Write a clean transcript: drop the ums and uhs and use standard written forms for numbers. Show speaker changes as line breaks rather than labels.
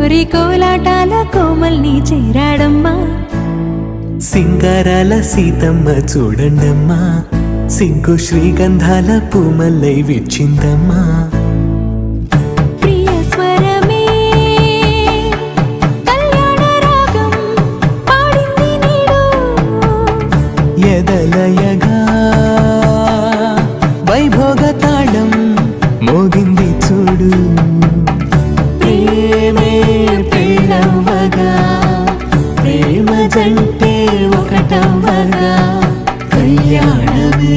కోరి కోలాటాల కోమల్ని చేరాడమ్మా.
సింగారాల సీతమ్మ చూడండమ్మా, సింకు శ్రీగంధాల పూమల్లై విచ్చిందమ్మా. ఎదలయగా వైభోగ తాళం మోగింది చూడు, ప్రేమే పెళ్ళవ్వగా ప్రేమ జంటే ఒకటవ్వగా కళ్యాణమే